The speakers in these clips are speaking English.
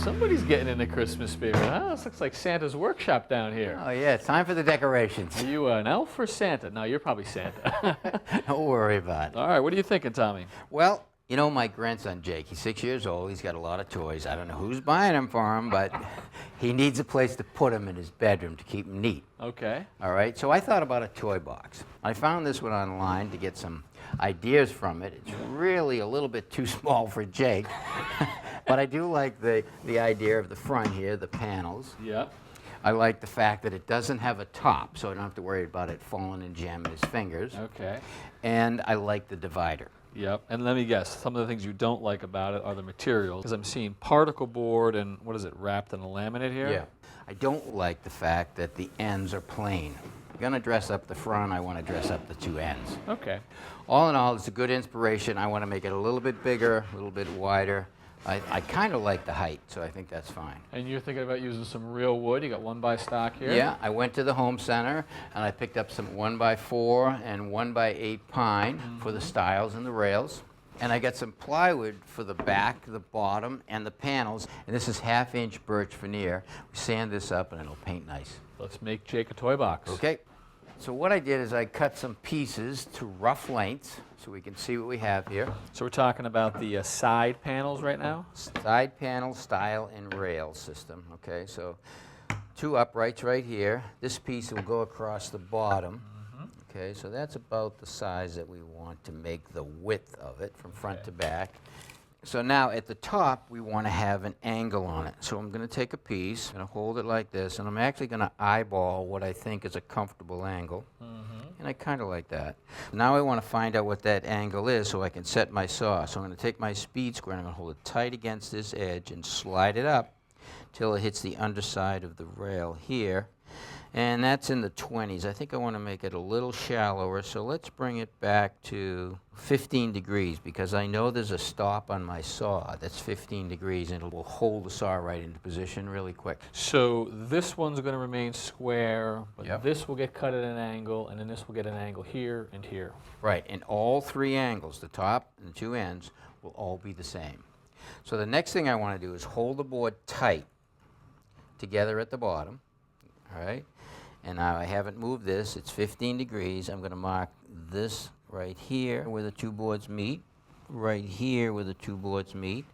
somebody's getting in the Christmas spirit, huh? This looks like Santa's workshop down here. Oh yeah, it's time for the decorations. Are you an elf or Santa? No, you're probably Santa. Don't worry about it. All right, what are you thinking, Tommy? Well, you know my grandson Jake, he's 6 years old, he's got a lot of toys. I don't know who's buying them for him, but he needs a place to put them in his bedroom to keep him neat. Okay. All right, so I thought about a toy box. I found this one online to get some ideas from it. It's really a little bit too small for Jake, but I do like the idea of the front here, the panels. Yep. I like the fact that it doesn't have a top, so I don't have to worry about it falling and jamming his fingers. Okay. And I like the divider. Yep, and let me guess, some of the things you don't like about it are the materials, because I'm seeing particle board and, what is it, wrapped in a laminate here? Yeah. I don't like the fact that the ends are plain. I'm going to dress up the front, I want to dress up the two ends. Okay. All in all, it's a good inspiration. I want to make it a little bit bigger, a little bit wider. I kind of like the height, so I think that's fine. And you're thinking about using some real wood? You got 1x stock here? Yeah, I went to the home center and I picked up some 1x4 and 1x8 pine for the stiles and the rails. And I got some plywood for the back, the bottom, and the panels. And this is 1/2-inch birch veneer. We sand this up and it'll paint nice. Let's make Jake a toy box. Okay. So what I did is I cut some pieces to rough lengths so we can see what we have here. So we're talking about the side panels right now? Side panel, stile, and rail system. Okay, so 2 uprights right here. This piece will go across the bottom. Okay, so that's about the size that we want to make the width of it from front to back. So now at the top, we want to have an angle on it. So I'm going to take a piece, I'm going to hold it like this, and I'm actually going to eyeball what I think is a comfortable angle. And I kind of like that. Now I want to find out what that angle is so I can set my saw. So I'm going to take my speed square and I'm going to hold it tight against this edge and slide it up till it hits the underside of the rail here. And that's in the 20s. I think I want to make it a little shallower, so let's bring it back to 15 degrees because I know there's a stop on my saw that's 15 degrees and it will hold the saw right into position really quick. So this one's going to remain square, but Yep. this will get cut at an angle, and then this will get an angle here and here. Right, and all 3 angles, the top and the 2 ends, will all be the same. So the next thing I want to do is hold the board tight together at the bottom, all right? And now I haven't moved this, it's 15 degrees. I'm going to mark this right here where the 2 boards meet, right here where the 2 boards meet,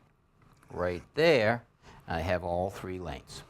right there. I have all 3 lengths.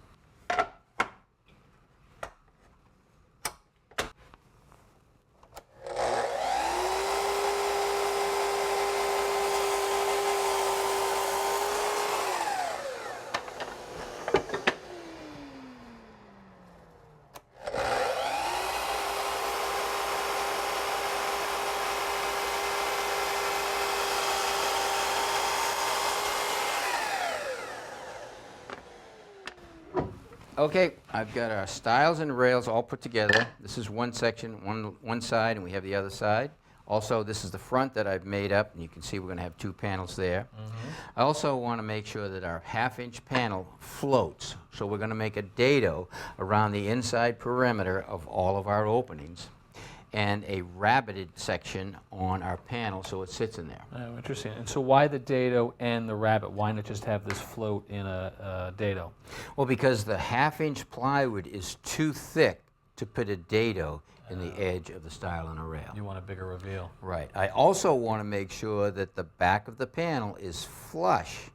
Okay, I've got our stiles and rails all put together. This is one section, one side, and we have the other side. Also, this is the front that I've made up, and you can see we're going to have 2 panels there. I also want to make sure that our 1/2-inch panel floats. So we're going to make a dado around the inside perimeter of all of our openings and a rabbeted section on our panel so it sits in there. Oh, interesting. And so why the dado and the rabbet? Why not just have this float in a dado? Well, because the 1/2-inch plywood is too thick to put a dado in the edge of the stile and a rail. You want a bigger reveal. Right. I also want to make sure that the back of the panel is flush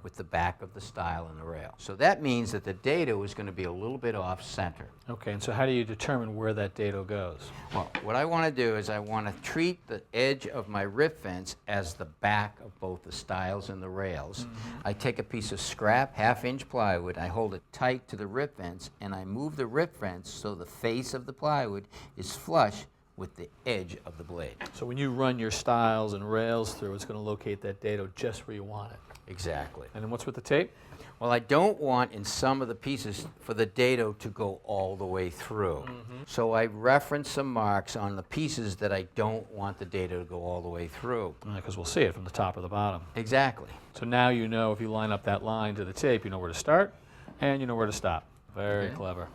with the back of the stile and the rail. So that means that the dado is going to be a little bit off center. Okay, and so how do you determine where that dado goes? Well, what I want to do is I want to treat the edge of my rip fence as the back of both the stiles and the rails. I take a piece of scrap 1/2-inch plywood, I hold it tight to the rip fence, and I move the rip fence so the face of the plywood is flush with the edge of the blade. So when you run your stiles and rails through, it's going to locate that dado just where you want it. Exactly. And then what's with the tape? Well, I don't want in some of the pieces for the dado to go all the way through. So I reference some marks on the pieces that I don't want the dado to go all the way through. Because we'll see it from the top or the bottom. Exactly. So now you know if you line up that line to the tape, you know where to start and you know where to stop. Very clever.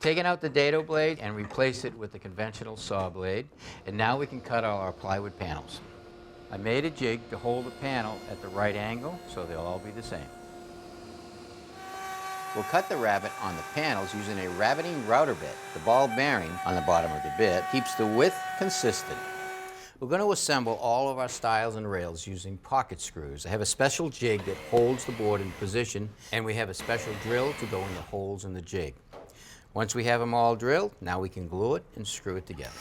taken out the dado blade and replaced it with the conventional saw blade, and now we can cut all our plywood panels. I made a jig to hold the panel at the right angle, so they'll all be the same. We'll cut the rabbet on the panels using a rabbeting router bit. The ball bearing on the bottom of the bit keeps the width consistent. We're going to assemble all of our stiles and rails using pocket screws. I have a special jig that holds the board in position, and we have a special drill to go in the holes in the jig. Once we have them all drilled, now we can glue it and screw it together.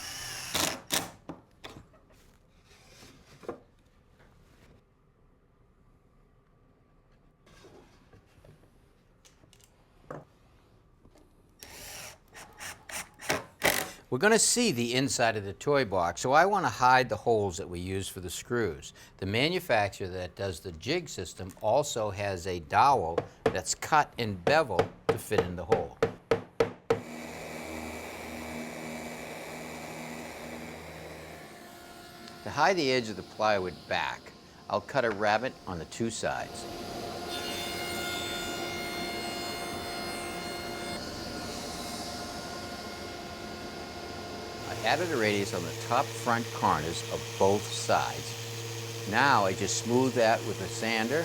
We're going to see the inside of the toy box, so I want to hide the holes that we use for the screws. The manufacturer that does the jig system also has a dowel that's cut and beveled to fit in the hole. To hide the edge of the plywood back, I'll cut a rabbet on the two sides. I added a radius on the top front corners of both sides. Now I just smooth that with a sander.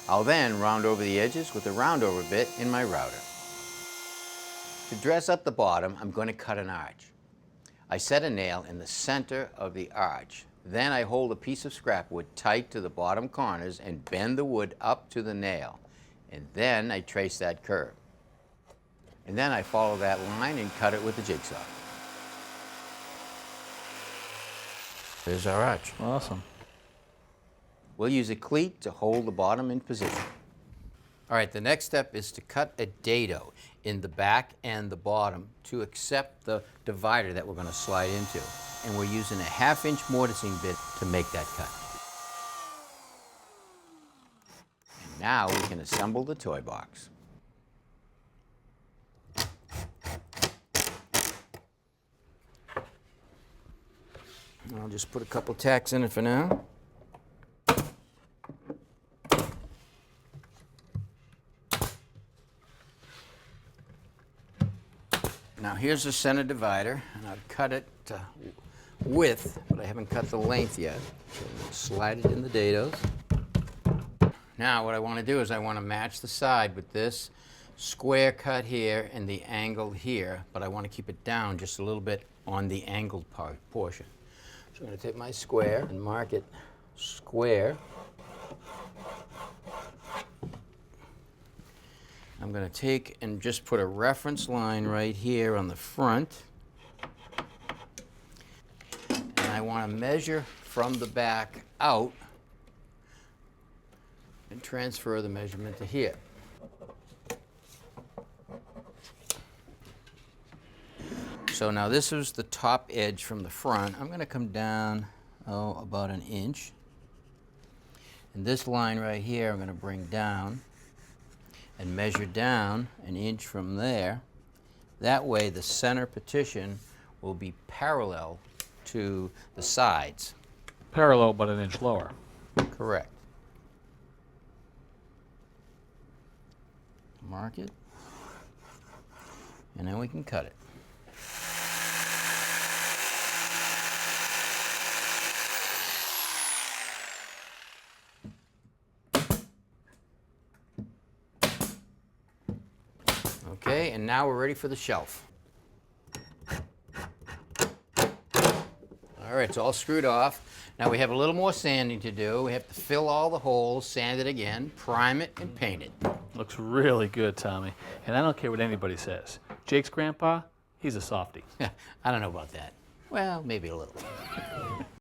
I'll then round over the edges with a round-over bit in my router. To dress up the bottom, I'm going to cut an arch. I set a nail in the center of the arch. Then I hold a piece of scrap wood tight to the bottom corners and bend the wood up to the nail. And then I trace that curve. And then I follow that line and cut it with the jigsaw. There's our arch. Awesome. We'll use a cleat to hold the bottom in position. All right, the next step is to cut a dado in the back and the bottom to accept the divider that we're going to slide into. And we're using a 1/2-inch mortising bit to make that cut. And now we can assemble the toy box. I'll just put a couple tacks in it for now. Now here's the center divider, and I've cut it to width, but I haven't cut the length yet. So we'll slide it in the dados. Now what I want to do is I want to match the side with this square cut here and the angle here, but I want to keep it down just a little bit on the angled portion. So I'm going to take my square and mark it square. I'm going to take and just put a reference line right here on the front. And I want to measure from the back out and transfer the measurement to here. So now this is the top edge from the front. I'm going to come down, about 1 inch. And this line right here I'm going to bring down and measure down 1 inch from there. That way the center partition will be parallel to the sides. Parallel but 1 inch lower. Correct. Mark it, and then we can cut it. Okay, and now we're ready for the shelf. All right, it's all screwed off. Now we have a little more sanding to do. We have to fill all the holes, sand it again, prime it, and paint it. Looks really good, Tommy. And I don't care what anybody says. Jake's grandpa, he's a softie. I don't know about that. Well, maybe a little.